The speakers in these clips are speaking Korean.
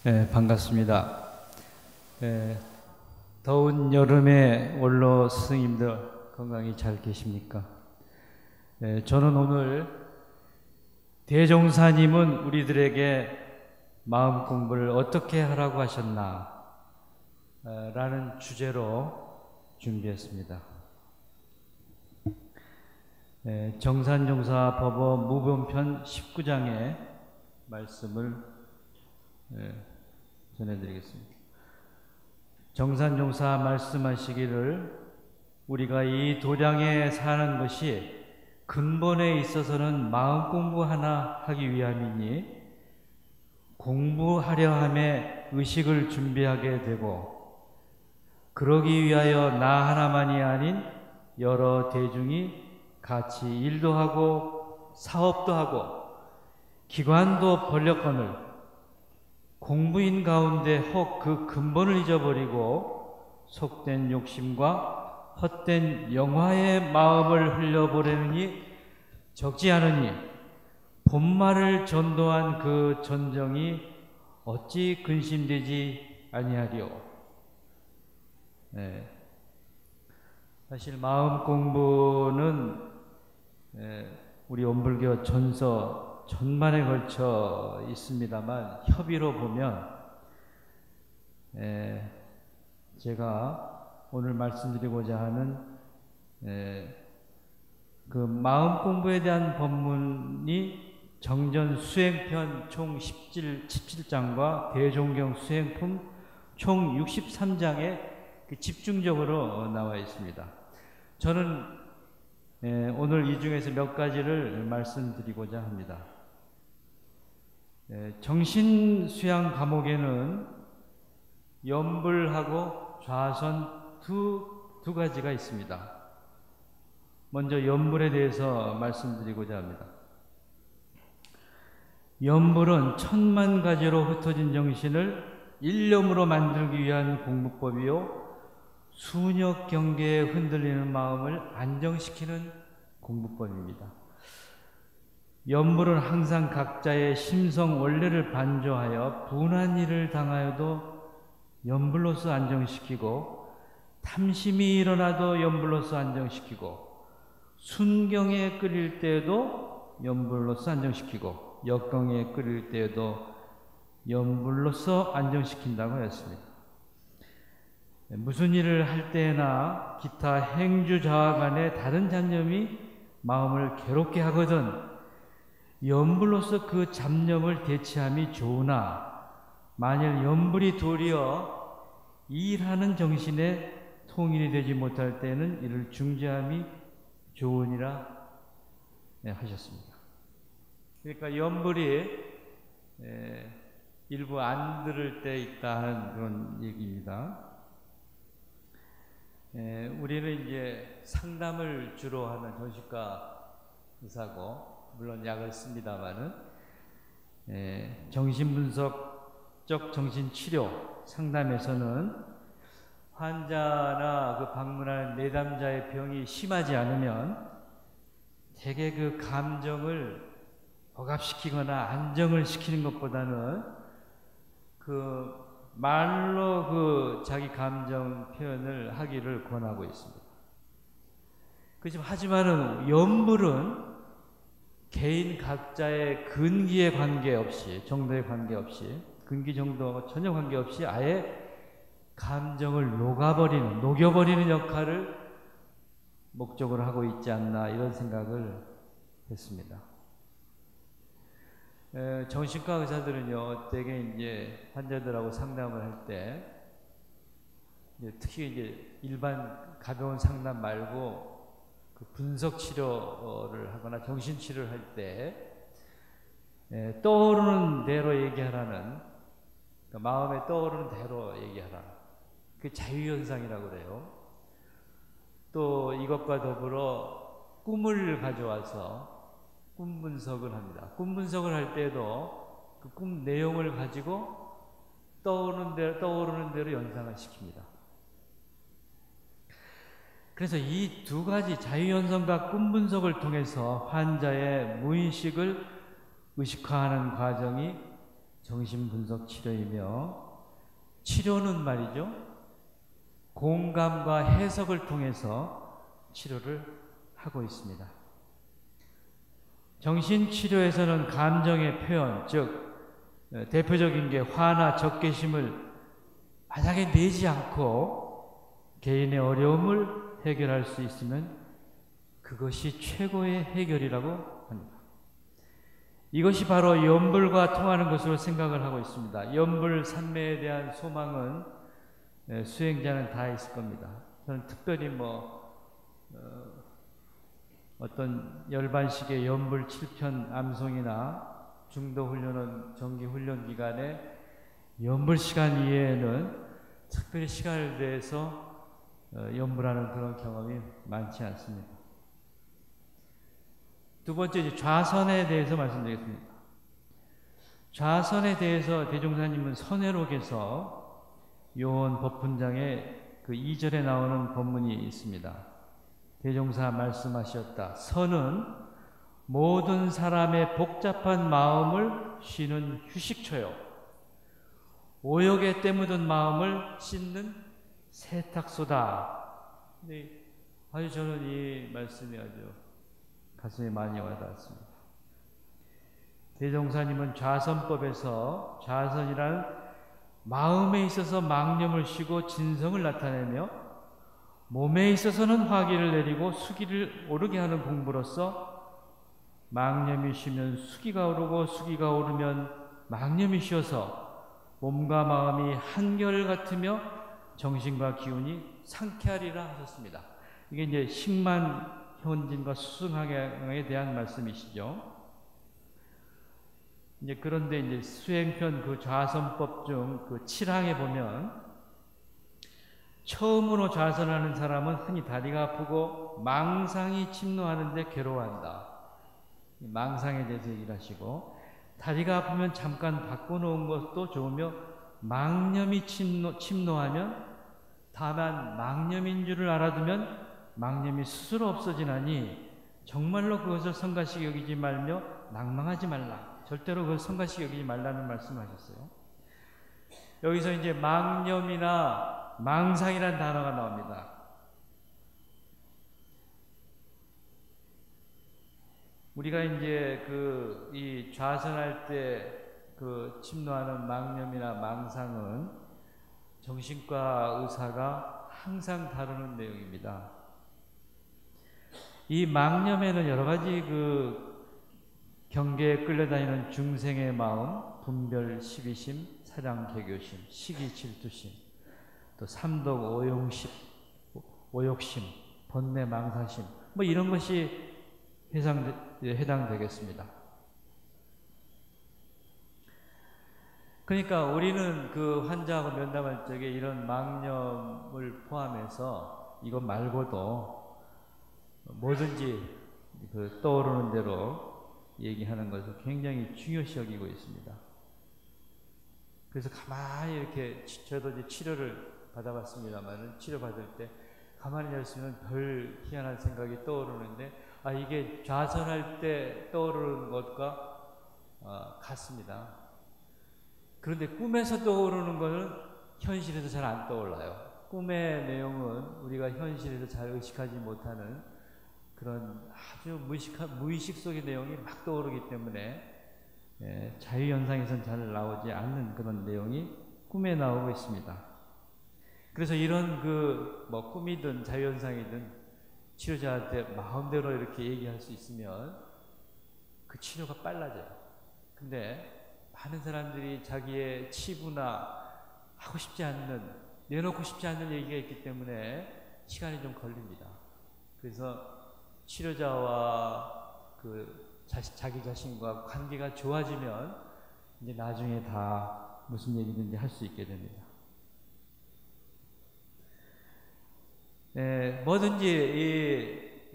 반갑습니다. 더운 여름에 원로 스승님들 건강히 잘 계십니까? 저는 오늘 대종사님은 우리들에게 마음 공부를 어떻게 하라고 하셨나 라는 주제로 준비했습니다. 정산종사 법어 무변편 19장의 말씀을 전해드리겠습니다. 정산종사 말씀하시기를 우리가 이 도량에 사는 것이 근본에 있어서는 마음 공부 하나 하기 위함이니 공부하려 함에 의식을 준비하게 되고 그러기 위하여 나 하나만이 아닌 여러 대중이 같이 일도 하고 사업도 하고 기관도 벌렸거늘 공부인 가운데 혹 그 근본을 잊어버리고 속된 욕심과 헛된 영화의 마음을 흘려보내느니 적지 않으니 본말을 전도한 그 전정이 어찌 근심되지 아니하리오. 사실 마음 공부는 우리 원불교 전서 전반에 걸쳐 있습니다만 협의로 보면 제가 오늘 말씀드리고자 하는 그 마음 공부에 대한 법문이 정전 수행편 총 17장과 대종경 수행품 총 63장에 집중적으로 나와 있습니다. 저는 오늘 이 중에서 몇 가지를 말씀드리고자 합니다. 정신수양 과목에는 연불하고 좌선 두 가지가 있습니다. 먼저 연불에 대해서 말씀드리고자 합니다. 연불은 천만 가지로 흩어진 정신을 일념으로 만들기 위한 공부법이요 수녀 경계에 흔들리는 마음을 안정시키는 공부법입니다. 연불은 항상 각자의 심성 원래를 반조하여 분한 일을 당하여도 연불로서 안정시키고 탐심이 일어나도 연불로서 안정시키고 순경에 끓일 때에도 연불로서 안정시키고 역경에 끓일 때에도 연불로서 안정시킨다고 했습니다. 무슨 일을 할 때나 기타 행주자와 간의 다른 잡념이 마음을 괴롭게 하거든 연불로서 그 잡념을 대체함이 좋으나 만일 연불이 도리어 일하는 정신에 통일이 되지 못할 때는 이를 중재함이 좋으니라 하셨습니다. 그러니까 연불이 일부 안 들을 때 있다는 그런 얘기입니다. 우리는 이제 상담을 주로 하는 정신과 의사고 물론 약을 씁니다만은 정신분석적 정신치료 상담에서는 환자나 그 방문하는 내담자의 병이 심하지 않으면 대개 그 감정을 억압시키거나 안정을 시키는 것보다는 그 말로 그 자기 감정 표현을 하기를 권하고 있습니다. 하지만은 연불은 개인 각자의 근기에 관계없이 정도에 관계없이 근기 정도와 전혀 관계없이 아예 감정을 녹여버리는 역할을 목적으로 하고 있지 않나 이런 생각을 했습니다. 정신과 의사들은요 대개 이제 환자들하고 상담을 할 때 특히 이제 일반 가벼운 상담 말고 그 분석 치료를 하거나 정신 치료를 할 때 떠오르는 대로 얘기하라는 그러니까 마음에 떠오르는 대로 얘기하라. 그 자유현상이라고 그래요. 또 이것과 더불어 꿈을 가져와서 꿈 분석을 합니다. 꿈 분석을 할 때도 그 꿈 내용을 가지고 떠오르는 대로 연상을 시킵니다. 그래서 이 두 가지 자유연성과 꿈 분석을 통해서 환자의 무의식을 의식화하는 과정이 정신분석 치료이며, 치료는 말이죠, 공감과 해석을 통해서 치료를 하고 있습니다. 정신치료에서는 감정의 표현, 즉 대표적인 게 화나 적개심을 바닥에 내지 않고 개인의 어려움을 해결할 수 있으면 그것이 최고의 해결이라고 합니다. 이것이 바로 연불과 통하는 것으로 생각을 하고 있습니다. 연불 산매에 대한 소망은 수행자는 다 있을 겁니다. 저는 특별히 어떤 열반식의 연불 7편 암송이나 중도 훈련은 정기 훈련 기간에 연불 시간 이외에는 특별히 시간을 내서 연불하는 그런 경험이 많지 않습니다. 두 번째, 좌선에 대해서 말씀드리겠습니다. 좌선에 대해서 대종사님은 선회록에서 요원 법훈장에 그 2절에 나오는 본문이 있습니다. 대종사 말씀하셨다. 선은 모든 사람의 복잡한 마음을 쉬는 휴식처요, 오욕에 때묻은 마음을 씻는 세탁소다. 근데 아주 저는 이 말씀이 아주 가슴에 많이 와닿았습니다. 대종사님은 좌선법에서 좌선이란 마음에 있어서 망념을 쉬고 진성을 나타내며 몸에 있어서는 화기를 내리고 수기를 오르게 하는 공부로서 망념이 쉬면 수기가 오르고 수기가 오르면 망념이 쉬어서 몸과 마음이 한결 같으며 정신과 기운이 상쾌하리라 하셨습니다. 이게 이제 식만현진과 수승학에 대한 말씀이시죠. 이제 그런데 이제 수행편 그 좌선법 중 그 7항에 보면 처음으로 좌선하는 사람은 흔히 다리가 아프고 망상이 침노하는데 괴로워한다. 망상에 대해서 얘기를 하시고, 다리가 아프면 잠깐 바꿔놓은 것도 좋으며 망념이 침노하면 다만 망념인 줄을 알아두면 망념이 스스로 없어지나니 정말로 그것을 성가시게 여기지 말며 낭망하지 말라. 절대로 그것을 성가시게 여기지 말라는 말씀을 하셨어요. 여기서 이제 망념이나 망상이라는 단어가 나옵니다. 우리가 이제 이 좌선할 때 그 침노하는 망념이나 망상은 정신과 의사가 항상 다루는 내용입니다. 이 망념에는 여러 가지 경계에 끌려다니는 중생의 마음, 분별, 시비심, 사량, 개교심, 시기, 질투심, 또 삼독, 오욕심, 번뇌, 망사심, 이런 것이 해당되겠습니다. 그러니까 우리는 그 환자하고 면담할 적에 이런 망념을 포함해서 이것 말고도 뭐든지 떠오르는 대로 얘기하는 것을 굉장히 중요시 여기고 있습니다. 그래서 가만히 이렇게, 저도 이제 치료를 받아봤습니다만, 치료받을 때 가만히 있으면 별 희한한 생각이 떠오르는데, 이게 좌선할 때 떠오르는 것과 같습니다. 그런데 꿈에서 떠오르는 것은 현실에서 잘 안 떠올라요. 꿈의 내용은 우리가 현실에서 잘 의식하지 못하는 그런 아주 무의식 속의 내용이 막 떠오르기 때문에 자유현상에서는 잘 나오지 않는 그런 내용이 꿈에 나오고 있습니다. 그래서 이런 꿈이든 자유현상이든 치료자한테 마음대로 이렇게 얘기할 수 있으면 그 치료가 빨라져요. 근데 많은 사람들이 자기의 치부나 하고 싶지 않는, 내놓고 싶지 않는 얘기가 있기 때문에 시간이 좀 걸립니다. 그래서 치료자와 자기 자신과 관계가 좋아지면 이제 나중에 다 무슨 얘기든지 할 수 있게 됩니다. 뭐든지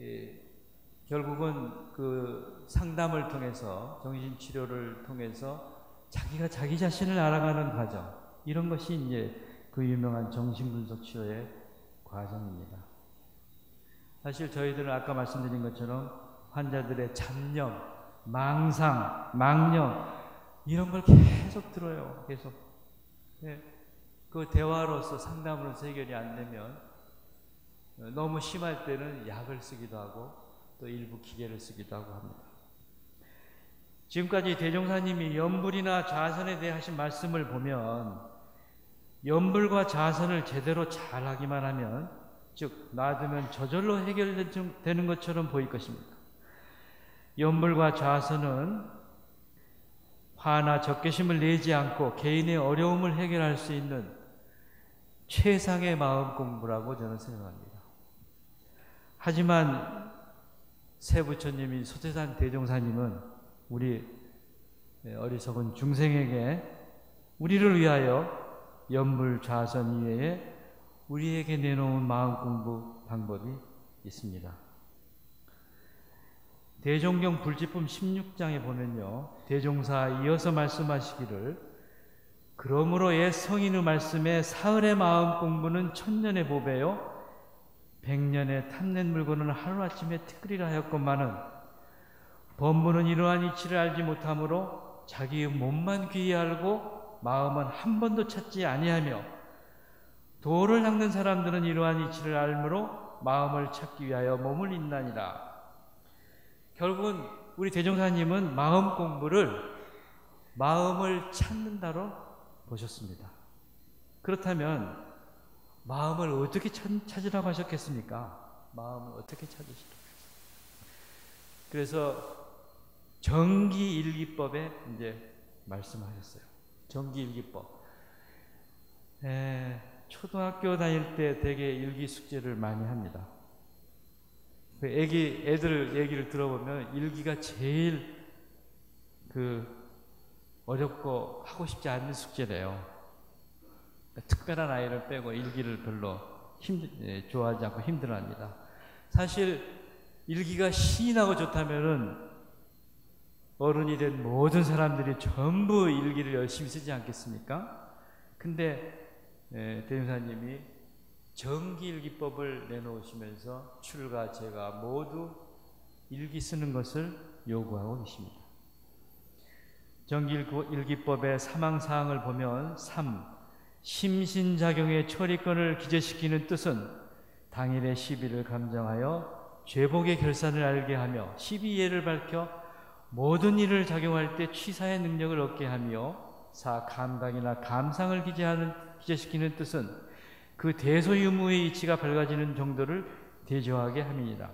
결국은 상담을 통해서, 정신치료를 통해서 자기가 자기 자신을 알아가는 과정, 이런 것이 이제 그 유명한 정신분석 치료의 과정입니다. 사실 저희들은 아까 말씀드린 것처럼 환자들의 잡념, 망상, 망념, 이런 걸 계속 들어요. 계속. 예. 그 대화로서 상담으로서 해결이 안 되면 너무 심할 때는 약을 쓰기도 하고 또 일부 기계를 쓰기도 하고 합니다. 지금까지 대종사님이 염불이나 자선에 대해 하신 말씀을 보면 염불과 자선을 제대로 잘하기만 하면, 즉 놔두면 저절로 해결되는 것처럼 보일 것입니다. 염불과 자선은 화나 적개심을 내지 않고 개인의 어려움을 해결할 수 있는 최상의 마음 공부라고 저는 생각합니다. 하지만 새 부처님인 소태산 대종사님은 우리 어리석은 중생에게 우리를 위하여 염불 자선 이외에 우리에게 내놓은 마음 공부 방법이 있습니다. 대종경 불지품 16장에 보면요, 대종사 이어서 말씀하시기를 그러므로 옛 성인의 말씀에 사흘의 마음 공부는 천년의 보배요 백년의 탐낸 물건은 하루아침에 티끌이라 하였건만은 법문은 이러한 이치를 알지 못하므로 자기의 몸만 귀히 알고 마음은 한 번도 찾지 아니하며 도를 닦는 사람들은 이러한 이치를 알므로 마음을 찾기 위하여 몸을 잇나니라. 결국은 우리 대종사님은 마음 공부를 마음을 찾는다로 보셨습니다. 그렇다면 마음을 어떻게 찾으라고 하셨겠습니까? 마음을 어떻게 찾으시라고? 그래서 정기일기법에 이제 말씀하셨어요. 정기일기법. 초등학교 다닐 때 되게 일기 숙제를 많이 합니다. 애들 얘기를 들어보면 일기가 제일 어렵고 하고 싶지 않은 숙제래요. 특별한 아이를 빼고 일기를 별로 좋아하지 않고 힘들어합니다. 사실 일기가 신이 나고 좋다면은 어른이 된 모든 사람들이 전부 일기를 열심히 쓰지 않겠습니까? 근데 대종사님이 정기일기법을 내놓으시면서 출가, 제가 모두 일기 쓰는 것을 요구하고 계십니다. 정기일기법의 사망사항을 보면 3. 심신작용의 처리권을 기재시키는 뜻은 당일의 시비를 감정하여 죄복의 결산을 알게 하며 시비예를 밝혀 모든 일을 작용할 때 취사의 능력을 얻게 하며 4. 감각이나 감상을 기재시키는 뜻은 그 대소유무의 이치가 밝아지는 정도를 대조하게 함이니라.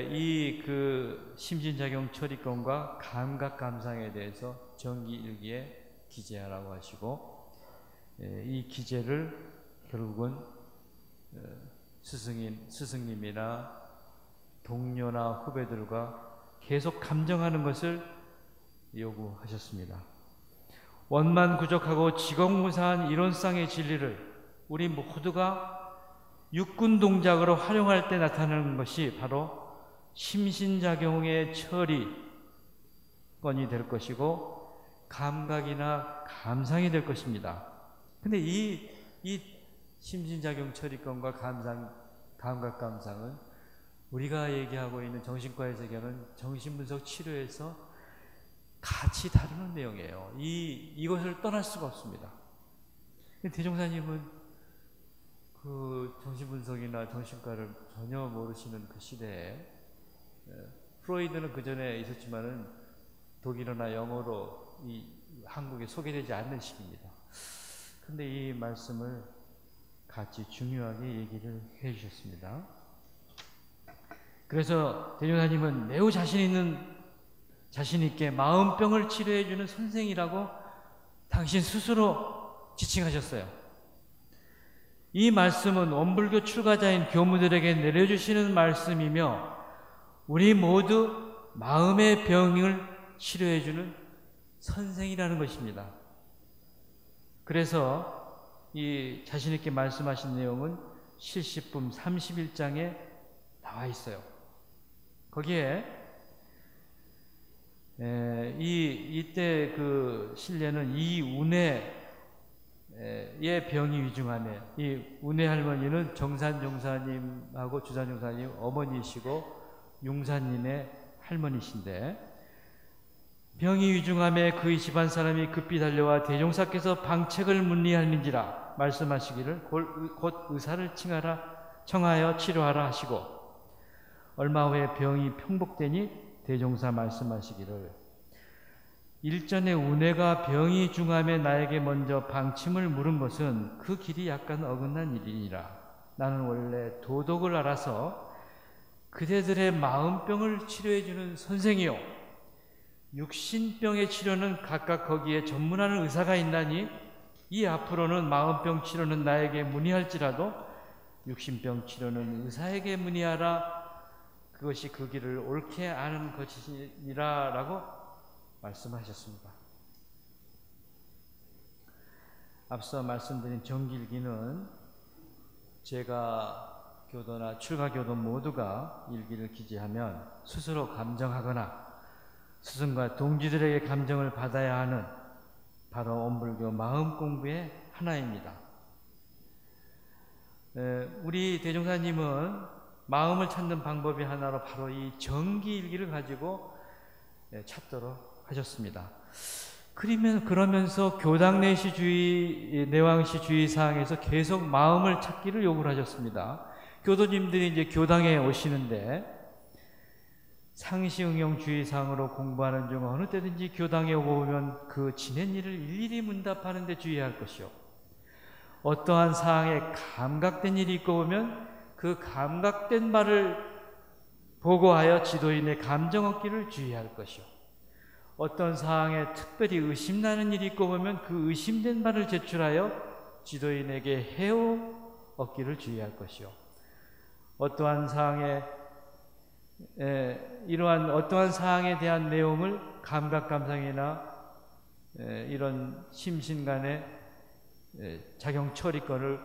이 심신작용 처리권과 감각 감상에 대해서 정기일기에 기재하라고 하시고, 이 기재를 결국은 스승님이나 동료나 후배들과 계속 감정하는 것을 요구하셨습니다. 원만구적하고 지공무사한 이론상의 진리를 우리 모두가 육군 동작으로 활용할 때 나타나는 것이 바로 심신작용의 처리권이 될 것이고 감각이나 감상이 될 것입니다. 근데 이 심신작용 처리권과 감각 감상은 우리가 얘기하고 있는 정신과의 세계는 정신분석 치료에서 같이 다루는 내용이에요. 이것을 떠날 수가 없습니다. 대종사님은 정신분석이나 정신과를 전혀 모르시는 그 시대에, 프로이드는 그 전에 있었지만은 독일어나 영어로 한국에 소개되지 않는 시기입니다. 근데 이 말씀을 같이 중요하게 얘기를 해 주셨습니다. 그래서 대종사님은 매우 자신 있게 마음병을 치료해 주는 선생이라고 당신 스스로 지칭하셨어요. 이 말씀은 원불교 출가자인 교무들에게 내려주시는 말씀이며 우리 모두 마음의 병을 치료해 주는 선생이라는 것입니다. 그래서 이 자신 있게 말씀하신 내용은 실시품 31장에 나와 있어요. 거기에 이때 그 신뢰는 이 운해의 병이 위중하네. 이 운해 할머니는 정산 용사님하고 주산 용사님 어머니시고 용사님의 할머니신데 병이 위중함에 그의 집안 사람이 급히 달려와 대종사께서 방책을 문의할는지라 말씀하시기를 곧 의사를 청하여 치료하라 하시고 얼마 후에 병이 평복되니 대종사 말씀하시기를 일전에 우네가 병이 중함에 나에게 먼저 방침을 물은 것은 그 길이 약간 어긋난 일이니라. 나는 원래 도덕을 알아서 그대들의 마음병을 치료해주는 선생이요 육신병의 치료는 각각 거기에 전문하는 의사가 있나니 이 앞으로는 마음병 치료는 나에게 문의할지라도 육신병 치료는 의사에게 문의하라. 그것이 그 길을 옳게 아는 것이니라 라고 말씀하셨습니다. 앞서 말씀드린 정기일기는 제가 교도나 출가교도 모두가 일기를 기재하면 스스로 감정하거나 스승과 동지들에게 감정을 받아야 하는 바로 원불교 마음 공부의 하나입니다. 우리 대종사님은 마음을 찾는 방법이 하나로 바로 이 정기일기를 가지고 찾도록 하셨습니다. 그러면서 교당 내왕시 주의 사항에서 계속 마음을 찾기를 요구를 하셨습니다. 교도님들이 이제 교당에 오시는데 상시응용 주의사항으로 공부하는 중 어느 때든지 교당에 오고 보면 그 지낸 일을 일일이 문답하는 데 주의할 것이요 어떠한 사항에 감각된 일이 있고 보면 그 감각된 말을 보고하여 지도인의 감정 얻기를 주의할 것이요 어떤 사항에 특별히 의심나는 일이 있고 보면 그 의심된 말을 제출하여 지도인에게 해오 얻기를 주의할 것이요 어떠한 사항에 이러한 어떠한 사항에 대한 내용을 감각 감상이나 이런 심신간의 작용 처리권을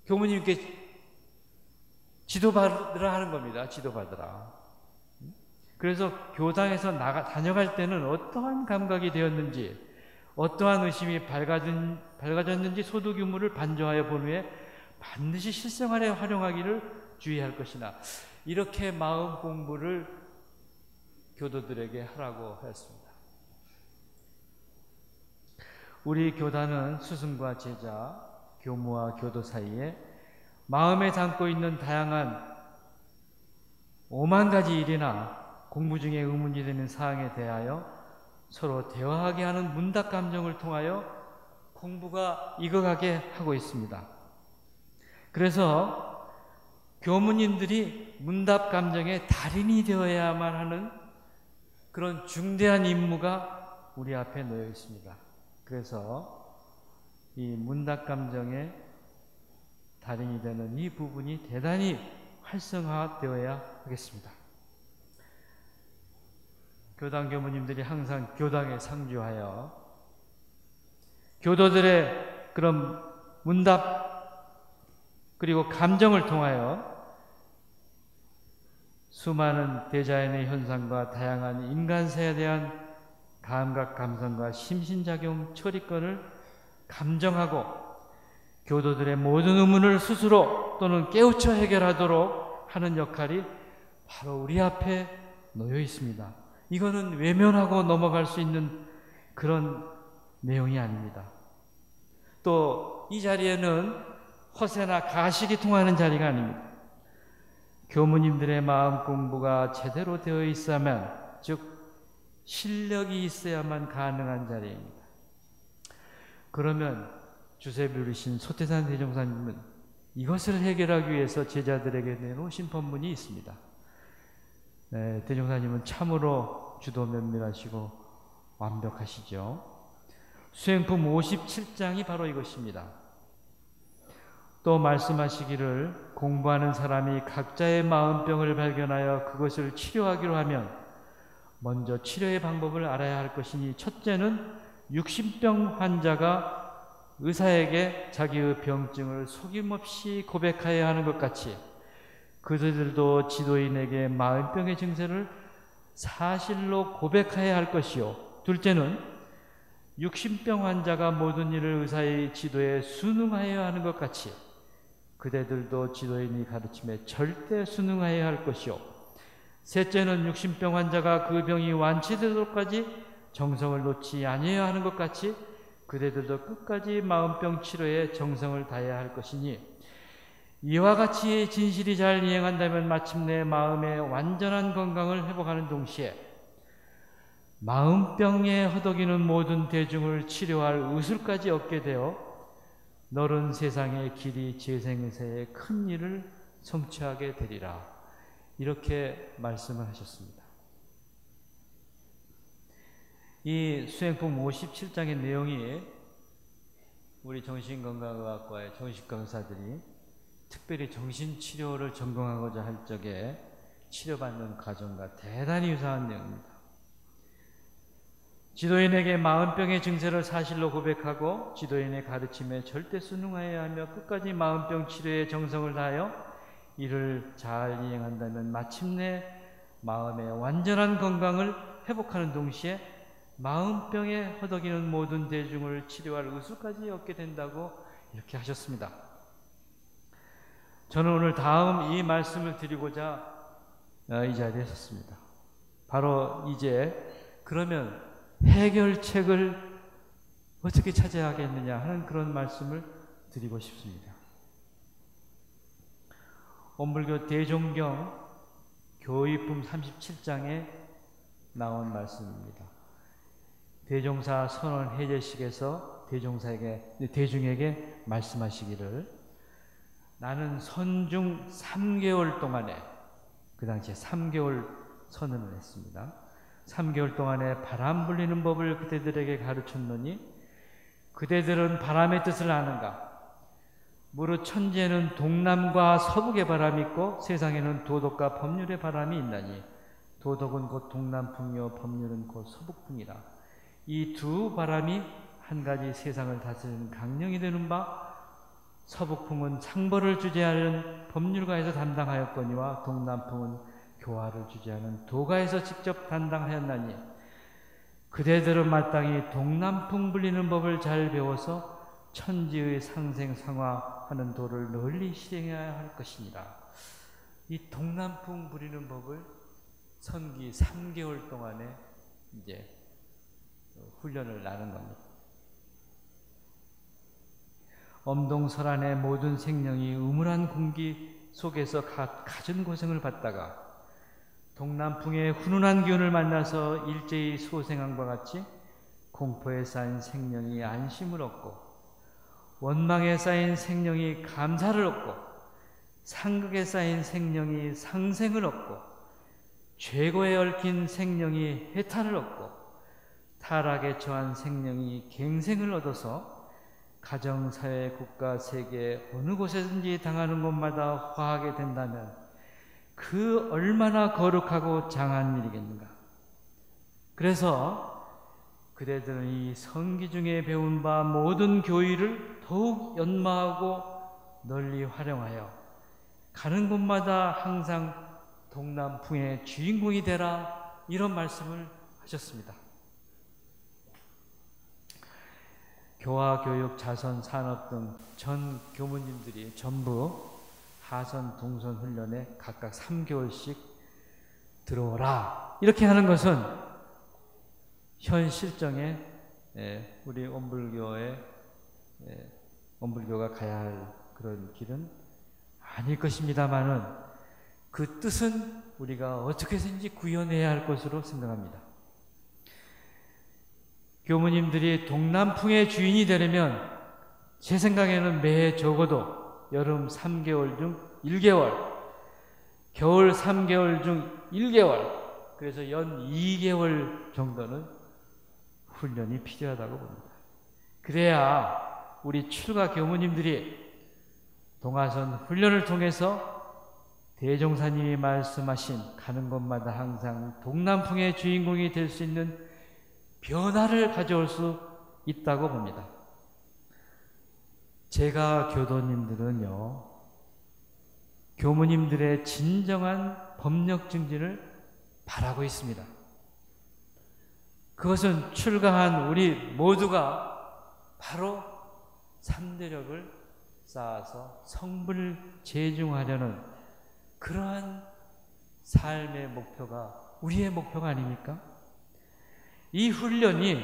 교무님께 지도받으라 하는 겁니다. 지도받으라. 그래서 교당에서 다녀갈 때는 어떠한 감각이 되었는지 어떠한 의심이 밝아졌는지 소득 유무를 반조하여 본 후에 반드시 실생활에 활용하기를 주의할 것이나 이렇게 마음 공부를 교도들에게 하라고 하였습니다. 우리 교단은 스승과 제자, 교무와 교도 사이에 마음에 담고 있는 다양한 5만 가지 일이나 공부 중에 의문이 되는 사항에 대하여 서로 대화하게 하는 문답 감정을 통하여 공부가 익어가게 하고 있습니다. 그래서 교무님들이 문답 감정의 달인이 되어야만 하는 그런 중대한 임무가 우리 앞에 놓여 있습니다. 그래서 이 문답 감정의 달인이 되는 이 부분이 대단히 활성화되어야 하겠습니다. 교당 교무님들이 항상 교당에 상주하여 교도들의 그런 문답 그리고 감정을 통하여 수많은 대자연의 현상과 다양한 인간사에 대한 감각 감성과 심신작용 처리권을 감정하고 교도들의 모든 의문을 스스로 또는 깨우쳐 해결하도록 하는 역할이 바로 우리 앞에 놓여 있습니다. 이거는 외면하고 넘어갈 수 있는 그런 내용이 아닙니다. 또 이 자리에는 허세나 가식이 통하는 자리가 아닙니다. 교무님들의 마음 공부가 제대로 되어 있어야만, 즉 실력이 있어야만 가능한 자리입니다. 그러면 주세부르신 소태산 대종사님은 이것을 해결하기 위해서 제자들에게 내놓으신 법문이 있습니다. 대종사님은 참으로 주도 면밀하시고 완벽하시죠. 수행품 57장이 바로 이것입니다. 또 말씀하시기를 공부하는 사람이 각자의 마음병을 발견하여 그것을 치료하기로 하면 먼저 치료의 방법을 알아야 할 것이니 첫째는 육신병 환자가 의사에게 자기의 병증을 속임없이 고백하여야 하는 것 같이 그들도 지도인에게 마음병의 증세를 사실로 고백해야 할 것이요. 둘째는 육신병 환자가 모든 일을 의사의 지도에 순응하여야 하는 것 같이 그대들도 지도인이 가르침에 절대 순응하여야 할 것이요. 셋째는 육신병 환자가 그 병이 완치되도록까지 정성을 놓지 아니해야 하는 것 같이 그대들도 끝까지 마음병 치료에 정성을 다해야 할 것이니 이와 같이 진실이 잘 이행한다면 마침내 마음의 완전한 건강을 회복하는 동시에 마음병에 허덕이는 모든 대중을 치료할 의술까지 얻게 되어 너른 세상의 길이 재생세의 큰 일을 성취하게 되리라. 이렇게 말씀을 하셨습니다. 이 수행품 57장의 내용이 우리 정신건강의학과의 정신강사들이 특별히 정신치료를 전공하고자 할 적에 치료받는 과정과 대단히 유사한 내용입니다. 지도인에게 마음병의 증세를 사실로 고백하고 지도인의 가르침에 절대 순응하여야 하며 끝까지 마음병 치료에 정성을 다하여 이를 잘 이행한다면 마침내 마음의 완전한 건강을 회복하는 동시에 마음병에 허덕이는 모든 대중을 치료할 의술까지 얻게 된다고 이렇게 하셨습니다. 저는 오늘 다음 이 말씀을 드리고자 이 자리에 섰습니다. 바로 이제 그러면 해결책을 어떻게 찾아야 하겠느냐 하는 그런 말씀을 드리고 싶습니다. 온불교 대종경 교의품 37장에 나온 말씀입니다. 대종사 선언 해제식에서 대중에게 말씀하시기를 나는 선중 3개월 동안에 그 당시에 3개월 선언을 했습니다. 3개월 동안에 바람 불리는 법을 그대들에게 가르쳤노니 그대들은 바람의 뜻을 아는가? 무릇 천지에는 동남과 서북의 바람이 있고 세상에는 도덕과 법률의 바람이 있나니 도덕은 곧 동남풍이요 법률은 곧 서북풍이라. 이 두 바람이 한 가지 세상을 다스리는 강령이 되는 바 서북풍은 창벌을 주재하는 법률가에서 담당하였거니와 동남풍은 교화를 주재하는 도가에서 직접 담당하였나니 그대들은 마땅히 동남풍 불리는 법을 잘 배워서 천지의 상생상화하는 도를 널리 실행해야 할 것이니라. 이 동남풍 부리는 법을 선기 3개월 동안에 이제 훈련을 나눈 겁니다. 엄동설안의 모든 생명이 음울한 공기 속에서 갖은 고생을 받다가 동남풍의 훈훈한 기운을 만나서 일제히 소생함과 같이 공포에 쌓인 생명이 안심을 얻고 원망에 쌓인 생명이 감사를 얻고 상극에 쌓인 생명이 상생을 얻고 죄고에 얽힌 생명이 해탈을 얻고 타락에 처한 생명이 갱생을 얻어서 가정, 사회, 국가, 세계 어느 곳에든지 당하는 곳마다 화하게 된다면 그 얼마나 거룩하고 장한 일이겠는가. 그래서 그대들은 이 성기 중에 배운 바 모든 교의를 더욱 연마하고 널리 활용하여 가는 곳마다 항상 동남풍의 주인공이 되라, 이런 말씀을 하셨습니다. 교화, 교육, 자선, 산업 등 전 교무님들이 전부 하선, 동선 훈련에 각각 3개월씩 들어오라, 이렇게 하는 것은 현 실정에 우리 온불교가 가야 할 그런 길은 아닐 것입니다만은 그 뜻은 우리가 어떻게 해서든지 구현해야 할 것으로 생각합니다. 교무님들이 동남풍의 주인이 되려면 제 생각에는 매해 적어도 여름 3개월 중 1개월, 겨울 3개월 중 1개월, 그래서 연 2개월 정도는 훈련이 필요하다고 봅니다. 그래야 우리 출가 교무님들이 동화선 훈련을 통해서 대종사님이 말씀하신 가는 곳마다 항상 동남풍의 주인공이 될 수 있는 변화를 가져올 수 있다고 봅니다. 제가 교도님들은요, 교무님들의 진정한 법력 증진을 바라고 있습니다. 그것은 출가한 우리 모두가 바로 삼대력을 쌓아서 성불 제중하려는 그러한 삶의 목표가 우리의 목표가 아닙니까? 이 훈련이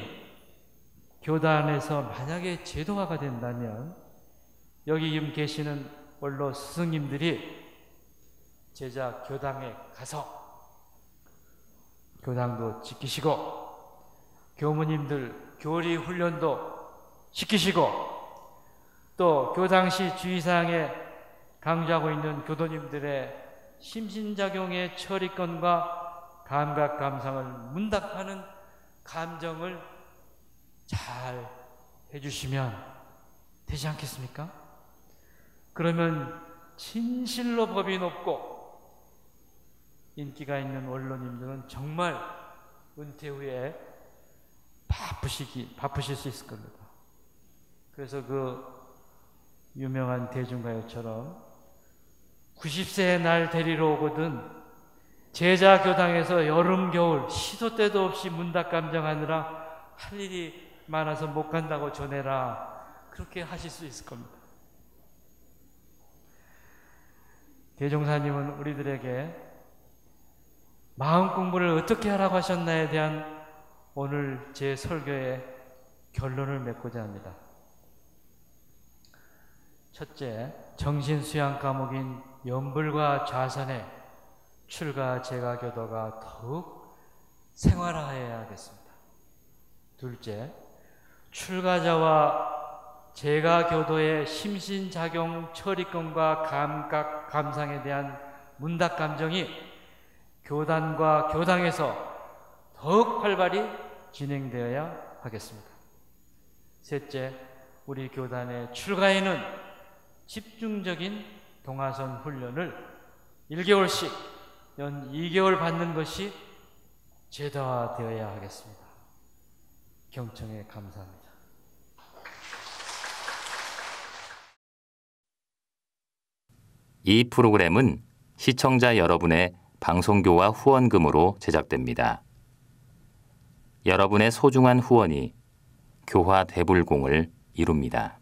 교단에서 만약에 제도화가 된다면 여기 지금 계시는 원로 스승님들이 제자 교당에 가서 교당도 지키시고 교무님들 교리 훈련도 시키시고 또 교당시 주의사항에 강조하고 있는 교도님들의 심신작용의 처리권과 감각 감상을 문답하는 감정을 잘 해주시면 되지 않겠습니까? 그러면 진실로 법이 높고 인기가 있는 원로님들은 정말 은퇴 후에 바쁘실 수 있을 겁니다. 그래서 그 유명한 대중가요처럼 90세의 날 데리러 오거든 제자 교당에서 여름 겨울 시도 때도 없이 문답 감정하느라 할 일이 많아서 못 간다고 전해라. 그렇게 하실 수 있을 겁니다. 대종사님은 우리들에게 마음 공부를 어떻게 하라고 하셨나에 대한 오늘 제 설교의 결론을 맺고자 합니다. 첫째, 정신수양 과목인 연불과 좌선의 출가 제가 교도가 더욱 생활화해야 하겠습니다. 둘째, 출가자와 제가 교도의 심신작용 처리권과 감각 감상에 대한 문답 감정이 교단과 교당에서 더욱 활발히 진행되어야 하겠습니다. 셋째, 우리 교단의 출가에는 집중적인 동아선 훈련을 1개월씩 연 2개월 받는 것이 제도화되어야 하겠습니다. 경청에 감사합니다. 이 프로그램은 시청자 여러분의 방송교와 후원금으로 제작됩니다. 여러분의 소중한 후원이 교화 대불공을 이룹니다.